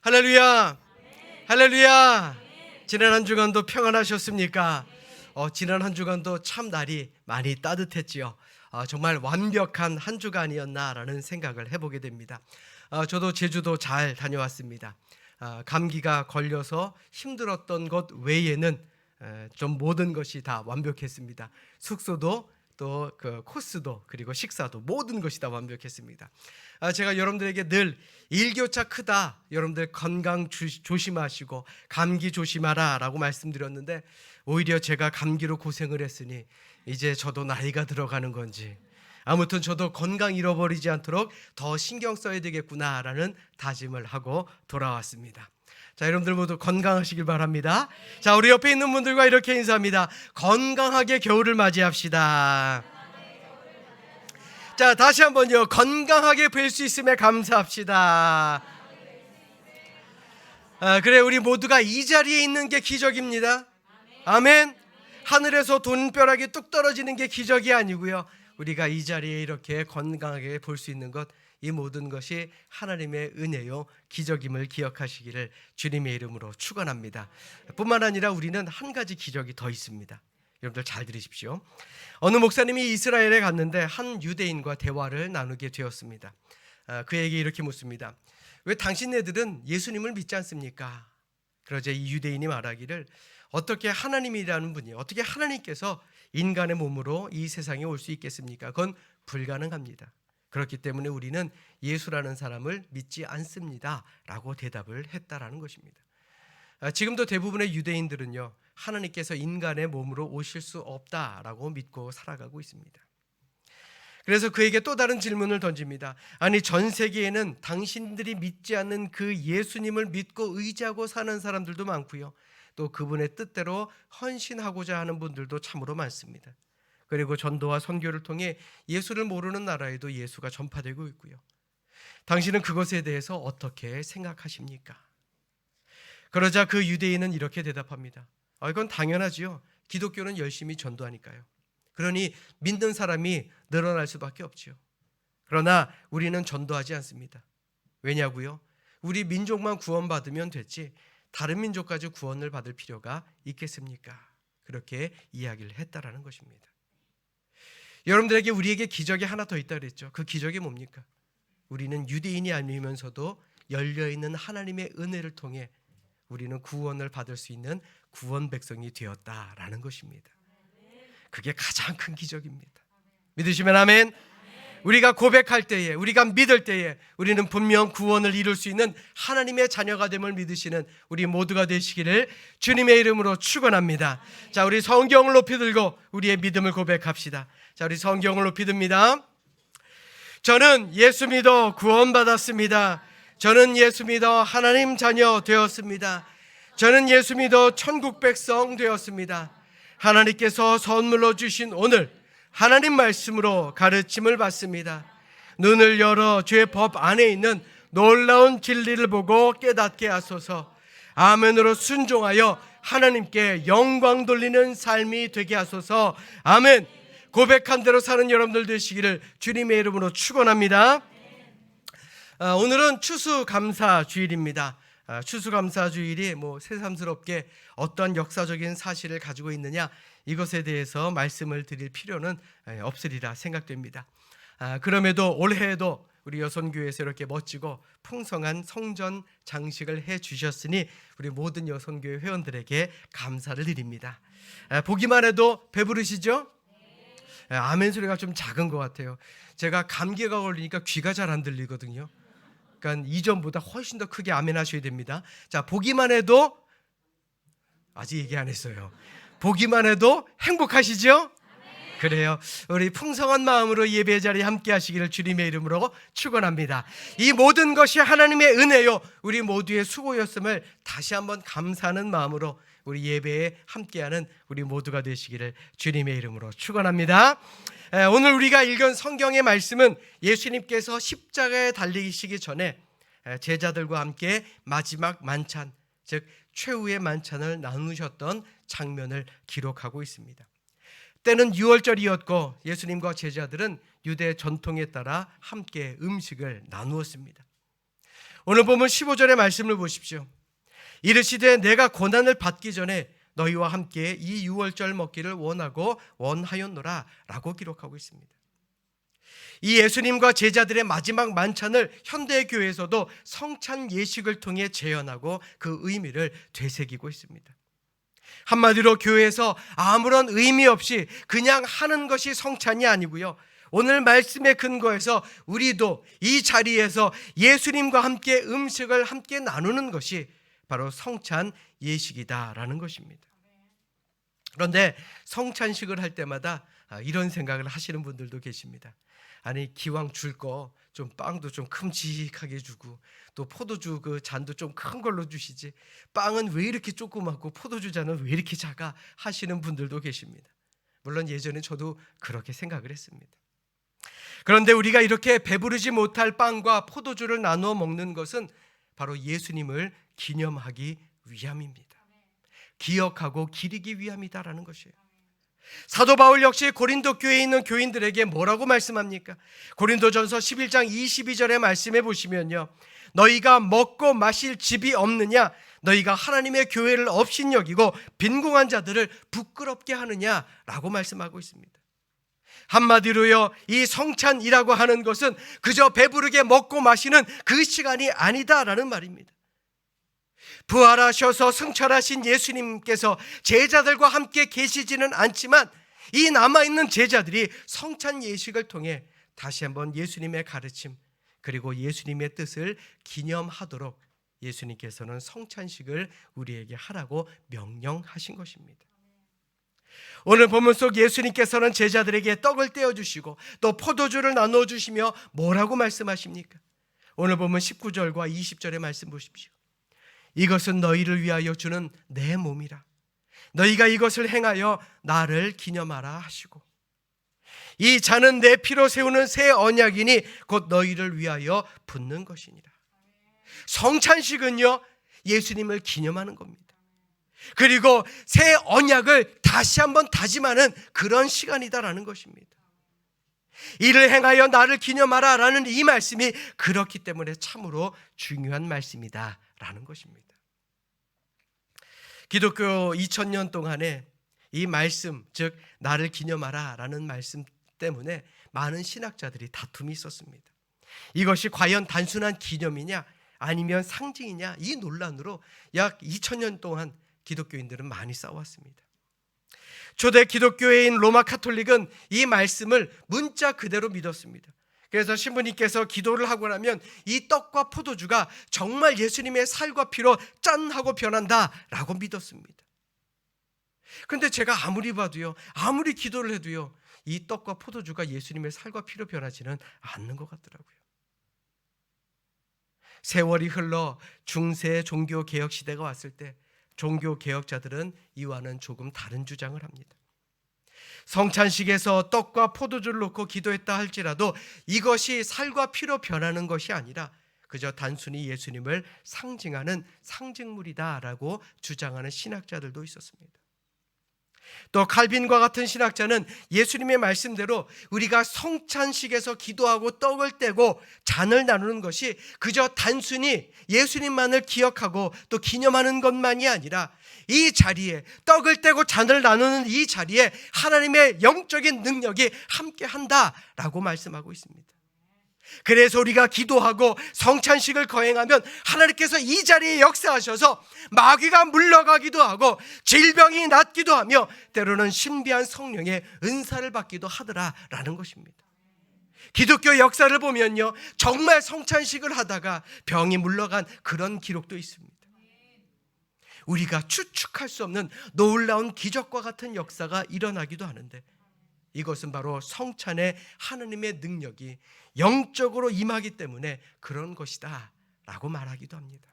할렐루야, 할렐루야. 지난 한 주간도 평안하셨습니까? 지난 한 주간도 참 날이 많이 따뜻했지요. 정말 완벽한 한 주간이었나라는 생각을 해보게 됩니다. 저도 제주도 잘 다녀왔습니다. 감기가 걸려서 힘들었던 것 외에는 좀 모든 것이 다 완벽했습니다. 숙소도 또 그 코스도 그리고 식사도 모든 것이 다 완벽했습니다. 제가 여러분들에게 늘 일교차 크다, 여러분들 건강 조심하시고 감기 조심하라 라고 말씀드렸는데, 오히려 제가 감기로 고생을 했으니 이제 저도 나이가 들어가는 건지 아무튼 저도 건강 잃어버리지 않도록 더 신경 써야 되겠구나라는 다짐을 하고 돌아왔습니다. 자, 여러분들 모두 건강하시길 바랍니다. 자, 우리 옆에 있는 분들과 이렇게 인사합니다. 건강하게 겨울을 맞이합시다. 자, 다시 한번요. 건강하게 뵐 수 있음에 감사합시다. 그래, 우리 모두가 이 자리에 있는 게 기적입니다. 아멘. 하늘에서 돈벼락이 뚝 떨어지는 게 기적이 아니고요, 우리가 이 자리에 이렇게 건강하게 볼 수 있는 것, 이 모든 것이 하나님의 은혜요 기적임을 기억하시기를 주님의 이름으로 축원합니다. 뿐만 아니라 우리는 한 가지 기적이 더 있습니다. 여러분들 잘 들으십시오. 어느 목사님이 이스라엘에 갔는데 한 유대인과 대화를 나누게 되었습니다. 그에게 이렇게 묻습니다. 왜 당신네들은 예수님을 믿지 않습니까? 그러자 이 유대인이 말하기를, 어떻게 하나님이라는 분이, 어떻게 하나님께서 인간의 몸으로 이 세상에 올 수 있겠습니까? 그건 불가능합니다. 그렇기 때문에 우리는 예수라는 사람을 믿지 않습니다 라고 대답을 했다라는 것입니다. 지금도 대부분의 유대인들은요, 하나님께서 인간의 몸으로 오실 수 없다라고 믿고 살아가고 있습니다. 그래서 그에게 또 다른 질문을 던집니다. 아니, 전 세계에는 당신들이 믿지 않는 그 예수님을 믿고 의지하고 사는 사람들도 많고요, 또 그분의 뜻대로 헌신하고자 하는 분들도 참으로 많습니다. 그리고 전도와 선교를 통해 예수를 모르는 나라에도 예수가 전파되고 있고요. 당신은 그것에 대해서 어떻게 생각하십니까? 그러자 그 유대인은 이렇게 대답합니다. 이건 당연하지요. 기독교는 열심히 전도하니까요. 그러니 믿는 사람이 늘어날 수밖에 없지요. 그러나 우리는 전도하지 않습니다. 왜냐고요? 우리 민족만 구원받으면 됐지 다른 민족까지 구원을 받을 필요가 있겠습니까? 그렇게 이야기를 했다라는 것입니다. 여러분들에게 우리에게 기적이 하나 더 있다 그랬죠. 그 기적이 뭡니까? 우리는 유대인이 아니면서도 열려있는 하나님의 은혜를 통해 우리는 구원을 받을 수 있는 구원 백성이 되었다라는 것입니다. 그게 가장 큰 기적입니다. 믿으시면 아멘. 우리가 고백할 때에, 우리가 믿을 때에 우리는 분명 구원을 이룰 수 있는 하나님의 자녀가 됨을 믿으시는 우리 모두가 되시기를 주님의 이름으로 축원합니다. 자, 우리 성경을 높이 들고 우리의 믿음을 고백합시다. 자, 우리 성경을 높이 듭니다. 저는 예수 믿어 구원받았습니다. 저는 예수 믿어 하나님 자녀 되었습니다. 저는 예수 믿어 천국 백성 되었습니다. 하나님께서 선물로 주신 오늘 하나님 말씀으로 가르침을 받습니다. 눈을 열어 죄 법 안에 있는 놀라운 진리를 보고 깨닫게 하소서. 아멘으로 순종하여 하나님께 영광 돌리는 삶이 되게 하소서. 아멘. 고백한 대로 사는 여러분들 되시기를 주님의 이름으로 축원합니다. 오늘은 추수감사주일입니다. 추수감사주일이 새삼스럽게 어떠한 역사적인 사실을 가지고 있느냐, 이것에 대해서 말씀을 드릴 필요는 없으리라 생각됩니다. 그럼에도 올해에도 우리 여선교회에서 이렇게 멋지고 풍성한 성전 장식을 해주셨으니 우리 모든 여선교회 회원들에게 감사를 드립니다. 보기만 해도 배부르시죠? 아멘 소리가 좀 작은 것 같아요. 제가 감기가 걸리니까 귀가 잘 안 들리거든요. 그러니까 이전보다 훨씬 더 크게 아멘 하셔야 됩니다. 자, 보기만 해도, 아직 얘기 안 했어요. 보기만 해도 행복하시죠? 그래요. 우리 풍성한 마음으로 예배 자리에 함께 하시기를 주님의 이름으로 축원합니다. 이 모든 것이 하나님의 은혜요, 우리 모두의 수고였음을 다시 한번 감사하는 마음으로 우리 예배에 함께하는 우리 모두가 되시기를 주님의 이름으로 축원합니다. 오늘 우리가 읽은 성경의 말씀은 예수님께서 십자가에 달리시기 전에 제자들과 함께 마지막 만찬, 즉 최후의 만찬을 나누셨던 장면을 기록하고 있습니다. 때는 6월절이었고 예수님과 제자들은 유대 전통에 따라 함께 음식을 나누었습니다. 오늘 보면 15절의 말씀을 보십시오. 이르시되 내가 고난을 받기 전에 너희와 함께 이 6월절 먹기를 원하고 원하였노라 라고 기록하고 있습니다. 이 예수님과 제자들의 마지막 만찬을 현대교회에서도 성찬 예식을 통해 재현하고 그 의미를 되새기고 있습니다. 한마디로 교회에서 아무런 의미 없이 그냥 하는 것이 성찬이 아니고요, 오늘 말씀의 근거에서 우리도 이 자리에서 예수님과 함께 음식을 함께 나누는 것이 바로 성찬 예식이다라는 것입니다. 그런데 성찬식을 할 때마다 이런 생각을 하시는 분들도 계십니다. 아니, 기왕 줄 거 좀 빵도 좀 큼직하게 주고 또 포도주 그 잔도 좀 큰 걸로 주시지, 빵은 왜 이렇게 조그맣고 포도주 잔은 왜 이렇게 작아 하시는 분들도 계십니다. 물론 예전에 저도 그렇게 생각을 했습니다. 그런데 우리가 이렇게 배부르지 못할 빵과 포도주를 나누어 먹는 것은 바로 예수님을 기념하기 위함입니다. 기억하고 기리기 위함이다라는 것이에요. 사도 바울 역시 고린도 교회에 있는 교인들에게 뭐라고 말씀합니까? 고린도전서 11장 22절의 말씀에 보시면요, 너희가 먹고 마실 집이 없느냐? 너희가 하나님의 교회를 업신여기고 빈궁한 자들을 부끄럽게 하느냐라고 말씀하고 있습니다. 한마디로요, 이 성찬이라고 하는 것은 그저 배부르게 먹고 마시는 그 시간이 아니다라는 말입니다. 부활하셔서 승천하신 예수님께서 제자들과 함께 계시지는 않지만 이 남아있는 제자들이 성찬 예식을 통해 다시 한번 예수님의 가르침 그리고 예수님의 뜻을 기념하도록 예수님께서는 성찬식을 우리에게 하라고 명령하신 것입니다. 오늘 본문 속 예수님께서는 제자들에게 떡을 떼어주시고 또 포도주를 나누어 주시며 뭐라고 말씀하십니까? 오늘 본문 19절과 20절의 말씀 보십시오. 이것은 너희를 위하여 주는 내 몸이라. 너희가 이것을 행하여 나를 기념하라 하시고, 이 잔은 내 피로 세우는 새 언약이니 곧 너희를 위하여 붓는 것이니라. 성찬식은요, 예수님을 기념하는 겁니다. 그리고 새 언약을 다시 한번 다짐하는 그런 시간이다라는 것입니다. 이를 행하여 나를 기념하라 라는 이 말씀이 그렇기 때문에 참으로 중요한 말씀이다 라는 것입니다. 기독교 2000년 동안에 이 말씀, 즉 나를 기념하라 라는 말씀 때문에 많은 신학자들이 다툼이 있었습니다. 이것이 과연 단순한 기념이냐 아니면 상징이냐, 이 논란으로 약 2000년 동안 기독교인들은 많이 싸웠습니다. 초대 기독교회인 로마 카톨릭은 이 말씀을 문자 그대로 믿었습니다. 그래서 신부님께서 기도를 하고 나면 이 떡과 포도주가 정말 예수님의 살과 피로 짠 하고 변한다라고 믿었습니다. 그런데 제가 아무리 봐도요, 아무리 기도를 해도요, 이 떡과 포도주가 예수님의 살과 피로 변하지는 않는 것 같더라고요. 세월이 흘러 중세 종교개혁 시대가 왔을 때 종교개혁자들은 이와는 조금 다른 주장을 합니다. 성찬식에서 떡과 포도주를 놓고 기도했다 할지라도 이것이 살과 피로 변하는 것이 아니라 그저 단순히 예수님을 상징하는 상징물이다라고 주장하는 신학자들도 있었습니다. 또 칼빈과 같은 신학자는 예수님의 말씀대로 우리가 성찬식에서 기도하고 떡을 떼고 잔을 나누는 것이 그저 단순히 예수님만을 기억하고 또 기념하는 것만이 아니라 이 자리에 떡을 떼고 잔을 나누는 이 자리에 하나님의 영적인 능력이 함께한다라고 말씀하고 있습니다. 그래서 우리가 기도하고 성찬식을 거행하면 하나님께서 이 자리에 역사하셔서 마귀가 물러가기도 하고 질병이 낫기도 하며 때로는 신비한 성령의 은사를 받기도 하더라라는 것입니다. 기독교 역사를 보면요, 정말 성찬식을 하다가 병이 물러간 그런 기록도 있습니다. 우리가 추측할 수 없는 놀라운 기적과 같은 역사가 일어나기도 하는데 이것은 바로 성찬의 하나님의 능력이 영적으로 임하기 때문에 그런 것이다 라고 말하기도 합니다.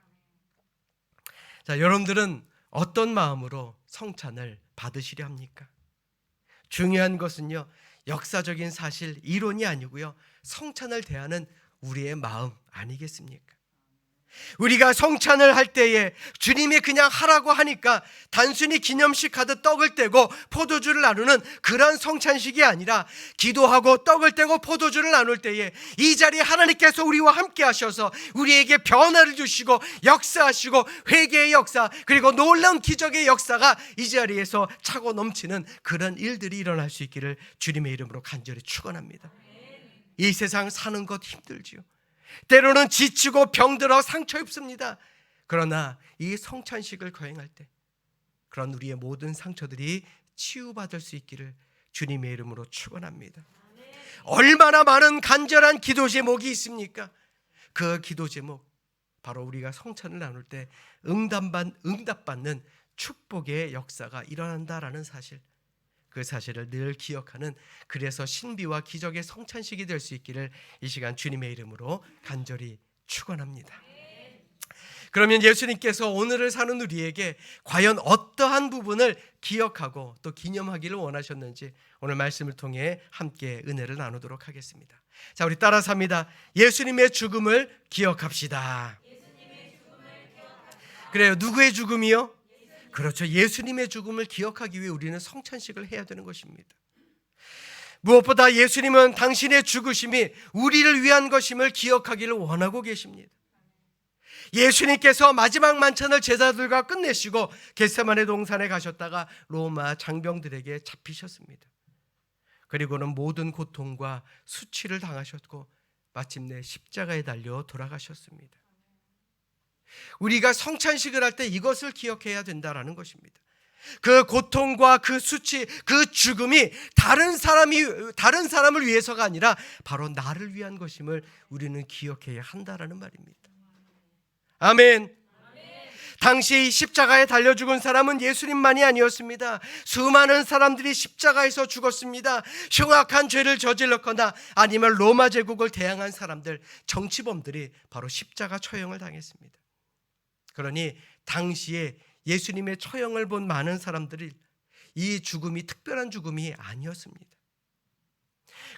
자, 여러분들은 어떤 마음으로 성찬을 받으시려 합니까? 중요한 것은요, 역사적인 사실, 이론이 아니고요, 성찬을 대하는 우리의 마음 아니겠습니까? 우리가 성찬을 할 때에 주님이 그냥 하라고 하니까 단순히 기념식 하듯 떡을 떼고 포도주를 나누는 그런 성찬식이 아니라, 기도하고 떡을 떼고 포도주를 나눌 때에 이 자리에 하나님께서 우리와 함께 하셔서 우리에게 변화를 주시고 역사하시고, 회개의 역사 그리고 놀라운 기적의 역사가 이 자리에서 차고 넘치는 그런 일들이 일어날 수 있기를 주님의 이름으로 간절히 축원합니다. 이 세상 사는 것 힘들지요. 때로는 지치고 병들어 상처 입습니다. 그러나 이 성찬식을 거행할 때 그런 우리의 모든 상처들이 치유받을 수 있기를 주님의 이름으로 축원합니다. 얼마나 많은 간절한 기도 제목이 있습니까? 그 기도 제목, 바로 우리가 성찬을 나눌 때 응답받는 축복의 역사가 일어난다라는 사실, 그 사실을 늘 기억하는, 그래서 신비와 기적의 성찬식이 될 수 있기를 이 시간 주님의 이름으로 간절히 축원합니다. 그러면 예수님께서 오늘을 사는 우리에게 과연 어떠한 부분을 기억하고 또 기념하기를 원하셨는지 오늘 말씀을 통해 함께 은혜를 나누도록 하겠습니다. 자, 우리 따라서 합니다. 예수님의 죽음을 기억합시다. 그래요. 누구의 죽음이요? 그렇죠. 예수님의 죽음을 기억하기 위해 우리는 성찬식을 해야 되는 것입니다. 무엇보다 예수님은 당신의 죽으심이 우리를 위한 것임을 기억하기를 원하고 계십니다. 예수님께서 마지막 만찬을 제자들과 끝내시고 겟세마네 동산에 가셨다가 로마 장병들에게 잡히셨습니다. 그리고는 모든 고통과 수치를 당하셨고 마침내 십자가에 달려 돌아가셨습니다. 우리가 성찬식을 할 때 이것을 기억해야 된다라는 것입니다. 그 고통과 그 수치, 그 죽음이 다른 사람을 위해서가 아니라 바로 나를 위한 것임을 우리는 기억해야 한다라는 말입니다. 아멘. 당시 십자가에 달려 죽은 사람은 예수님만이 아니었습니다. 수많은 사람들이 십자가에서 죽었습니다. 흉악한 죄를 저질렀거나 아니면 로마 제국을 대항한 사람들, 정치범들이 바로 십자가 처형을 당했습니다. 그러니 당시에 예수님의 처형을 본 많은 사람들이 이 죽음이 특별한 죽음이 아니었습니다.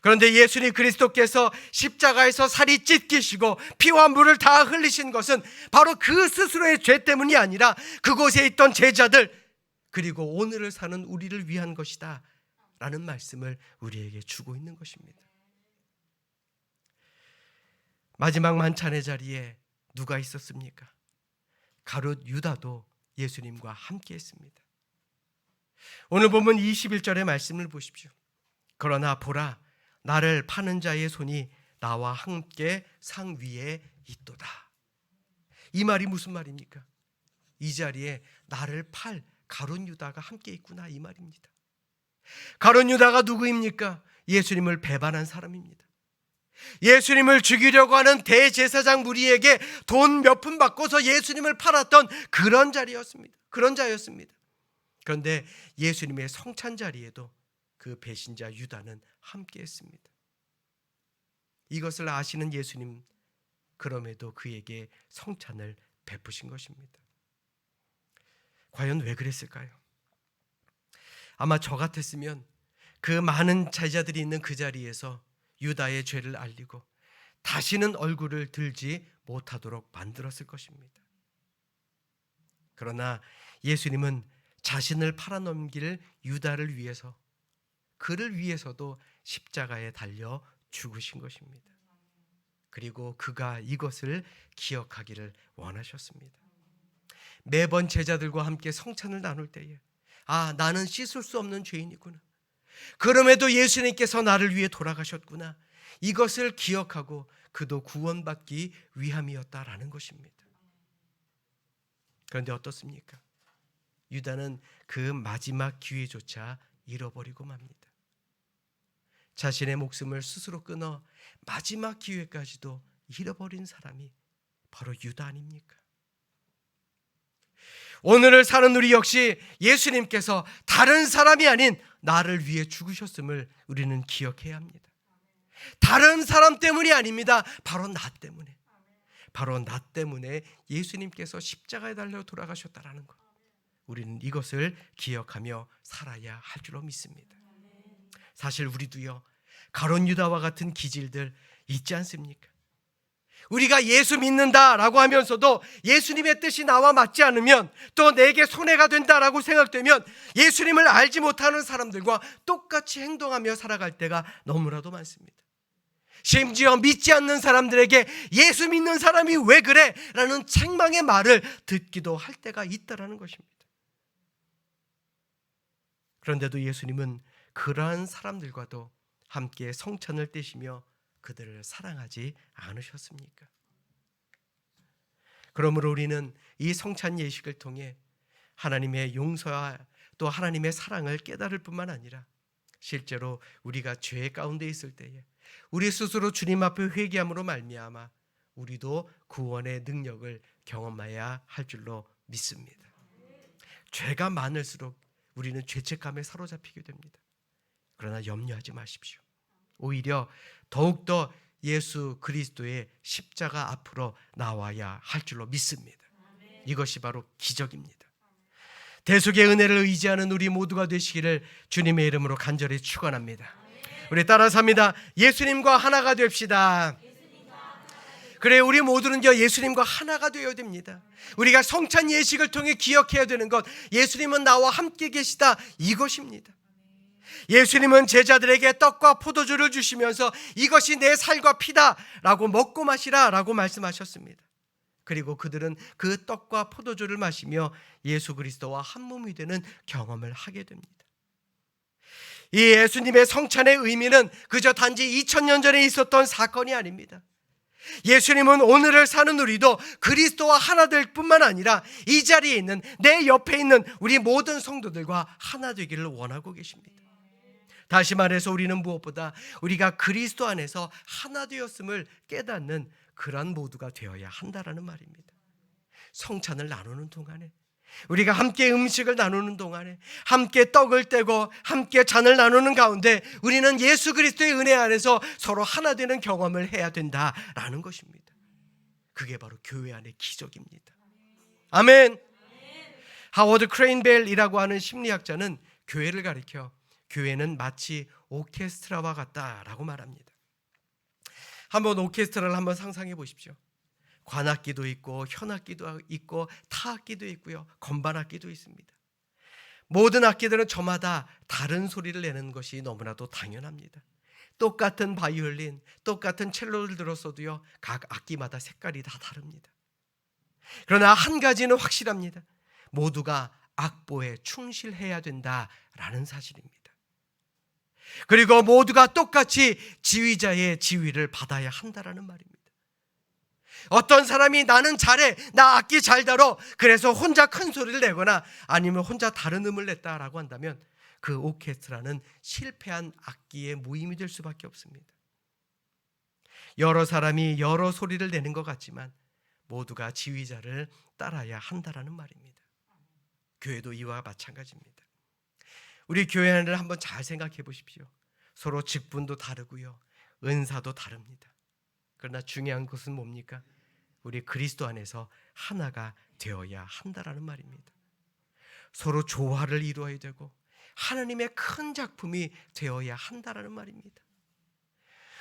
그런데 예수님 그리스도께서 십자가에서 살이 찢기시고 피와 물을 다 흘리신 것은 바로 그 스스로의 죄 때문이 아니라 그곳에 있던 제자들, 그리고 오늘을 사는 우리를 위한 것이다 라는 말씀을 우리에게 주고 있는 것입니다. 마지막 만찬의 자리에 누가 있었습니까? 가룟 유다도 예수님과 함께 했습니다. 오늘 보면 21절의 말씀을 보십시오. 그러나 보라, 나를 파는 자의 손이 나와 함께 상 위에 있도다. 이 말이 무슨 말입니까? 이 자리에 나를 팔 가룟 유다가 함께 있구나, 이 말입니다. 가룟 유다가 누구입니까? 예수님을 배반한 사람입니다. 예수님을 죽이려고 하는 대제사장 무리에게 돈 몇 푼 받고서 예수님을 팔았던 그런 자리였습니다. 그런 자였습니다. 그런데 예수님의 성찬 자리에도 그 배신자 유다는 함께 했습니다. 이것을 아시는 예수님, 그럼에도 그에게 성찬을 베푸신 것입니다. 과연 왜 그랬을까요? 아마 저 같았으면 그 많은 제자들이 있는 그 자리에서 유다의 죄를 알리고 다시는 얼굴을 들지 못하도록 만들었을 것입니다. 그러나 예수님은 자신을 팔아넘길 유다를 위해서, 그를 위해서도 십자가에 달려 죽으신 것입니다. 그리고 그가 이것을 기억하기를 원하셨습니다. 매번 제자들과 함께 성찬을 나눌 때에 나는 씻을 수 없는 죄인이구나, 그럼에도 예수님께서 나를 위해 돌아가셨구나, 이것을 기억하고 그도 구원받기 위함이었다라는 것입니다. 그런데 어떻습니까? 유다는 그 마지막 기회조차 잃어버리고 맙니다. 자신의 목숨을 스스로 끊어 마지막 기회까지도 잃어버린 사람이 바로 유다 아닙니까? 오늘을 사는 우리 역시 예수님께서 다른 사람이 아닌 나를 위해 죽으셨음을 우리는 기억해야 합니다. 다른 사람 때문이 아닙니다. 바로 나 때문에, 바로 나 때문에 예수님께서 십자가에 달려 돌아가셨다라는 것, 우리는 이것을 기억하며 살아야 할 줄로 믿습니다. 사실 우리도요, 가룟 유다와 같은 기질들 있지 않습니까? 우리가 예수 믿는다라고 하면서도 예수님의 뜻이 나와 맞지 않으면, 또 내게 손해가 된다라고 생각되면 예수님을 알지 못하는 사람들과 똑같이 행동하며 살아갈 때가 너무나도 많습니다. 심지어 믿지 않는 사람들에게 예수 믿는 사람이 왜 그래? 라는 책망의 말을 듣기도 할 때가 있다라는 것입니다. 그런데도 예수님은 그러한 사람들과도 함께 성찬을 떼시며 그들을 사랑하지 않으셨습니까? 그러므로 우리는 이 성찬 예식을 통해 하나님의 용서와 또 하나님의 사랑을 깨달을 뿐만 아니라 실제로 우리가 죄 가운데 있을 때에 우리 스스로 주님 앞에 회개함으로 말미암아 우리도 구원의 능력을 경험해야 할 줄로 믿습니다. 죄가 많을수록 우리는 죄책감에 사로잡히게 됩니다. 그러나 염려하지 마십시오. 오히려 더욱더 예수 그리스도의 십자가 앞으로 나와야 할 줄로 믿습니다. 이것이 바로 기적입니다. 대속의 은혜를 의지하는 우리 모두가 되시기를 주님의 이름으로 간절히 축원합니다. 우리 따라서 합니다. 예수님과 하나가 됩시다. 그래, 우리 모두는요 예수님과 하나가 되어야 됩니다. 우리가 성찬 예식을 통해 기억해야 되는 것, 예수님은 나와 함께 계시다, 이것입니다. 예수님은 제자들에게 떡과 포도주를 주시면서 이것이 내 살과 피다 라고 먹고 마시라 라고 말씀하셨습니다. 그리고 그들은 그 떡과 포도주를 마시며 예수 그리스도와 한 몸이 되는 경험을 하게 됩니다. 이 예수님의 성찬의 의미는 그저 단지 2000년 전에 있었던 사건이 아닙니다. 예수님은 오늘을 사는 우리도 그리스도와 하나 될 뿐만 아니라 이 자리에 있는, 내 옆에 있는 우리 모든 성도들과 하나 되기를 원하고 계십니다. 다시 말해서 우리는 무엇보다 우리가 그리스도 안에서 하나 되었음을 깨닫는 그런 모두가 되어야 한다라는 말입니다. 성찬을 나누는 동안에, 우리가 함께 음식을 나누는 동안에, 함께 떡을 떼고 함께 잔을 나누는 가운데 우리는 예수 그리스도의 은혜 안에서 서로 하나 되는 경험을 해야 된다라는 것입니다. 그게 바로 교회 안의 기적입니다. 아멘. 하워드 크레인벨이라고 하는 심리학자는 교회를 가리켜 교회는 마치 오케스트라와 같다라고 말합니다. 한번 오케스트라를 한번 상상해 보십시오. 관악기도 있고 현악기도 있고 타악기도 있고요, 건반악기도 있습니다. 모든 악기들은 저마다 다른 소리를 내는 것이 너무나도 당연합니다. 똑같은 바이올린, 똑같은 첼로를 들었어도요 각 악기마다 색깔이 다 다릅니다. 그러나 한 가지는 확실합니다. 모두가 악보에 충실해야 된다라는 사실입니다. 그리고 모두가 똑같이 지휘자의 지휘를 받아야 한다라는 말입니다. 어떤 사람이 나는 잘해, 나 악기 잘 다뤄, 그래서 혼자 큰 소리를 내거나 아니면 혼자 다른 음을 냈다라고 한다면 그 오케스트라는 실패한 악기의 모임이 될 수밖에 없습니다. 여러 사람이 여러 소리를 내는 것 같지만 모두가 지휘자를 따라야 한다라는 말입니다. 교회도 이와 마찬가지입니다. 우리 교회 안을 한번 잘 생각해 보십시오. 서로 직분도 다르고요, 은사도 다릅니다. 그러나 중요한 것은 뭡니까? 우리 그리스도 안에서 하나가 되어야 한다라는 말입니다. 서로 조화를 이루어야 되고 하나님의 큰 작품이 되어야 한다라는 말입니다.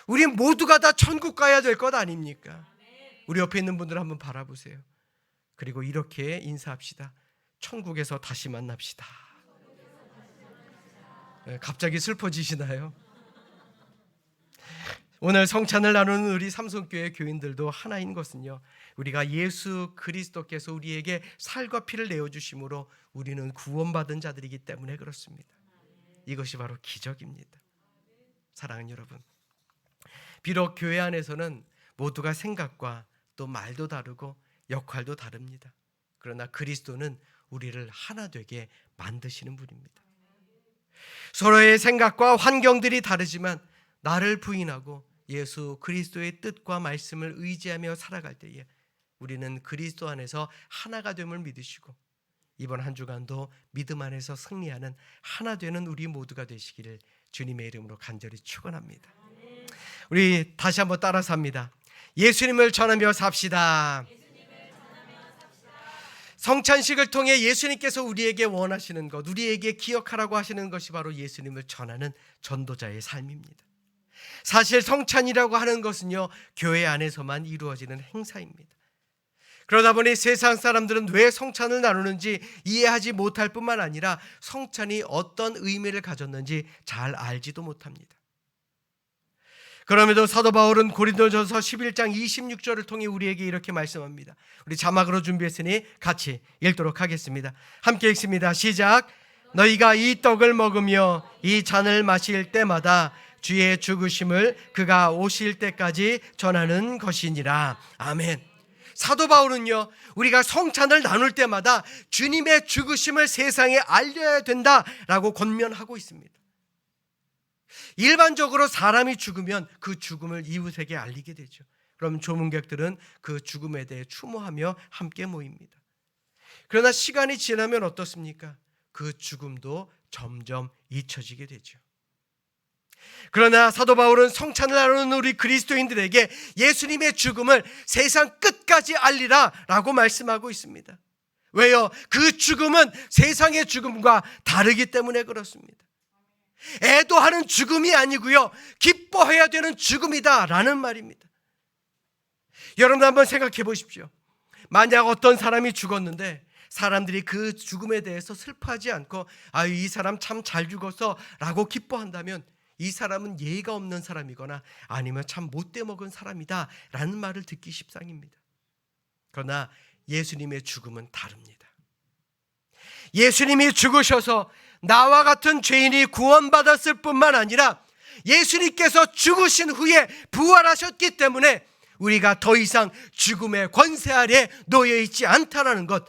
우리 모두가 다 천국 가야 될 것 아닙니까? 우리 옆에 있는 분들 한번 바라보세요. 그리고 이렇게 인사합시다. 천국에서 다시 만납시다. 갑자기 슬퍼지시나요? 오늘 성찬을 나누는 우리 삼성교회 교인들도 하나인 것은요, 우리가 예수 그리스도께서 우리에게 살과 피를 내어주심으로 우리는 구원받은 자들이기 때문에 그렇습니다. 이것이 바로 기적입니다. 사랑하는 여러분, 비록 교회 안에서는 모두가 생각과 또 말도 다르고 역할도 다릅니다. 그러나 그리스도는 우리를 하나 되게 만드시는 분입니다. 서로의 생각과 환경들이 다르지만 나를 부인하고 예수 그리스도의 뜻과 말씀을 의지하며 살아갈 때에 우리는 그리스도 안에서 하나가 됨을 믿으시고 이번 한 주간도 믿음 안에서 승리하는 하나 되는 우리 모두가 되시기를 주님의 이름으로 간절히 축원합니다. 우리 다시 한번 따라서 합니다. 예수님을 전하며 삽시다. 성찬식을 통해 예수님께서 우리에게 원하시는 것, 우리에게 기억하라고 하시는 것이 바로 예수님을 전하는 전도자의 삶입니다. 사실 성찬이라고 하는 것은요, 교회 안에서만 이루어지는 행사입니다. 그러다 보니 세상 사람들은 왜 성찬을 나누는지 이해하지 못할 뿐만 아니라 성찬이 어떤 의미를 가졌는지 잘 알지도 못합니다. 그럼에도 사도 바울은 고린도전서 11장 26절을 통해 우리에게 이렇게 말씀합니다. 우리 자막으로 준비했으니 같이 읽도록 하겠습니다. 함께 읽습니다. 시작. 너희가 이 떡을 먹으며 이 잔을 마실 때마다 주의 죽으심을 그가 오실 때까지 전하는 것이니라. 아멘. 사도 바울은요, 우리가 성찬을 나눌 때마다 주님의 죽으심을 세상에 알려야 된다라고 권면하고 있습니다. 일반적으로 사람이 죽으면 그 죽음을 이웃에게 알리게 되죠. 그럼 조문객들은 그 죽음에 대해 추모하며 함께 모입니다. 그러나 시간이 지나면 어떻습니까? 그 죽음도 점점 잊혀지게 되죠. 그러나 사도 바울은 성찬을 나누는 우리 그리스도인들에게 예수님의 죽음을 세상 끝까지 알리라 라고 말씀하고 있습니다. 왜요? 그 죽음은 세상의 죽음과 다르기 때문에 그렇습니다. 애도하는 죽음이 아니고요, 기뻐해야 되는 죽음이다 라는 말입니다. 여러분 한번 생각해 보십시오. 만약 어떤 사람이 죽었는데 사람들이 그 죽음에 대해서 슬퍼하지 않고 아유, 이 사람 참 잘 죽었어 라고 기뻐한다면 이 사람은 예의가 없는 사람이거나 아니면 참 못돼 먹은 사람이다 라는 말을 듣기 십상입니다. 그러나 예수님의 죽음은 다릅니다. 예수님이 죽으셔서 나와 같은 죄인이 구원받았을 뿐만 아니라 예수님께서 죽으신 후에 부활하셨기 때문에 우리가 더 이상 죽음의 권세 아래 놓여 있지 않다라는 것,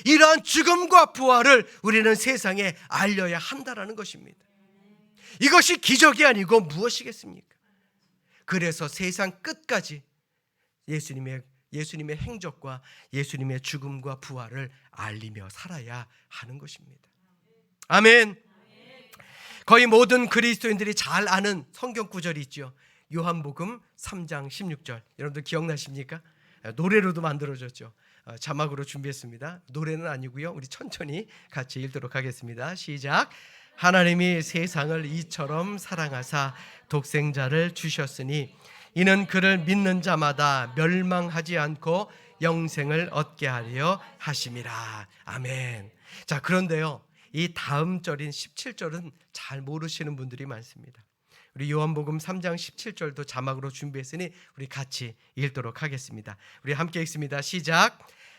이러한 죽음과 부활을 우리는 세상에 알려야 한다라는 것입니다. 이것이 기적이 아니고 무엇이겠습니까? 그래서 세상 끝까지 예수님의 행적과 예수님의 죽음과 부활을 알리며 살아야 하는 것입니다. 아멘. 거의 모든 그리스도인들이 잘 아는 성경 구절이 있죠. 요한복음 3장 16절. 여러분들 기억나십니까? 노래로도 만들어졌죠. 자막으로 준비했습니다. 노래는 아니고요, 우리 천천히 같이 읽도록 하겠습니다. 시작. 하나님이 세상을 이처럼 사랑하사 독생자를 주셨으니 이는 그를 믿는 자마다 멸망하지 않고 영생을 얻게 하려 하심이라. 아멘. 자, 그런데요, 이 다음 절인 17절은 잘 모르시는 분들이 많습니다. 우리 요한복음 3장 17절도 자막으로 준비했으니 우리 같이 읽도록 하겠습니다. 우리 함께 읽습니다. 시작.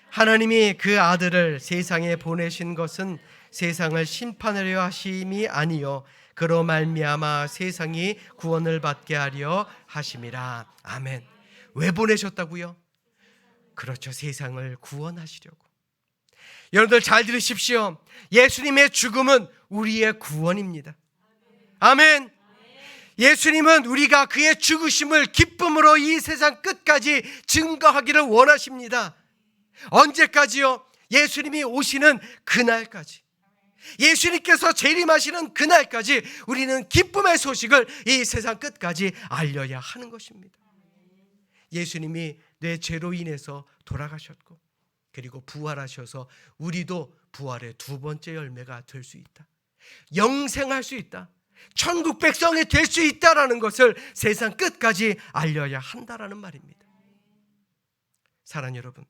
하나님이 그 아들을 세상에 보내신 것은 세상을 심판하려 하심이 아니요 그로 말미암아 세상이 구원을 받게 하려 하심이라. 아멘. 왜 보내셨다고요? 그렇죠, 세상을 구원하시려고. 여러분들 잘 들으십시오. 예수님의 죽음은 우리의 구원입니다. 아멘. 예수님은 우리가 그의 죽으심을 기쁨으로 이 세상 끝까지 증거하기를 원하십니다. 언제까지요? 예수님이 오시는 그날까지, 예수님께서 재림하시는 그날까지 우리는 기쁨의 소식을 이 세상 끝까지 알려야 하는 것입니다. 예수님이 내 죄로 인해서 돌아가셨고 그리고 부활하셔서 우리도 부활의 두 번째 열매가 될 수 있다, 영생할 수 있다, 천국 백성이 될 수 있다라는 것을 세상 끝까지 알려야 한다라는 말입니다. 사랑하는 여러분,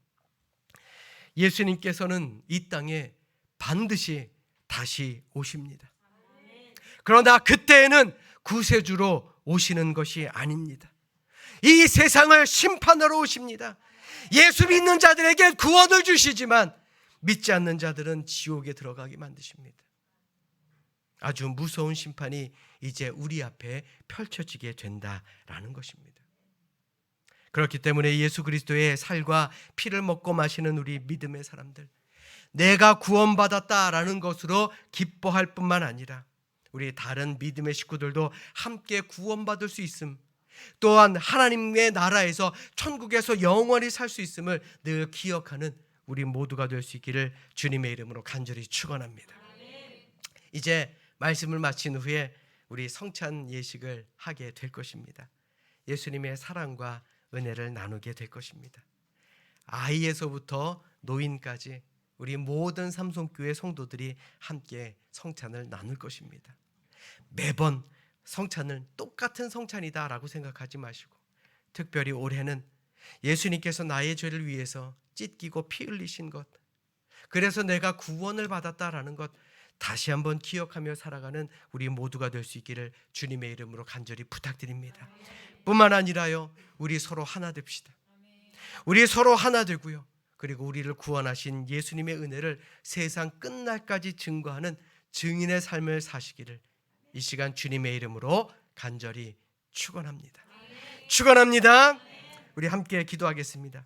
예수님께서는 이 땅에 반드시 다시 오십니다. 그러나 그때에는 구세주로 오시는 것이 아닙니다. 이 세상을 심판하러 오십니다. 예수 믿는 자들에게 구원을 주시지만 믿지 않는 자들은 지옥에 들어가게 만드십니다. 아주 무서운 심판이 이제 우리 앞에 펼쳐지게 된다라는 것입니다. 그렇기 때문에 예수 그리스도의 살과 피를 먹고 마시는 우리 믿음의 사람들, 내가 구원받았다라는 것으로 기뻐할 뿐만 아니라 우리 다른 믿음의 식구들도 함께 구원받을 수 있음, 또한 하나님의 나라에서 천국에서 영원히 살 수 있음을 늘 기억하는 우리 모두가 될 수 있기를 주님의 이름으로 간절히 축원합니다. 이제 말씀을 마친 후에 우리 성찬 예식을 하게 될 것입니다. 예수님의 사랑과 은혜를 나누게 될 것입니다. 아이에서부터 노인까지 우리 모든 삼성교회 성도들이 함께 성찬을 나눌 것입니다. 매번 성찬을 똑같은 성찬이다라고 생각하지 마시고, 특별히 올해는 예수님께서 나의 죄를 위해서 찢기고 피 흘리신 것, 그래서 내가 구원을 받았다라는 것 다시 한번 기억하며 살아가는 우리 모두가 될 수 있기를 주님의 이름으로 간절히 부탁드립니다. 뿐만 아니라요, 우리 서로 하나 됩시다. 우리 서로 하나 되고요, 그리고 우리를 구원하신 예수님의 은혜를 세상 끝날까지 증거하는 증인의 삶을 사시기를 이 시간 주님의 이름으로 간절히 축원합니다. 축원합니다. 우리 함께 기도하겠습니다.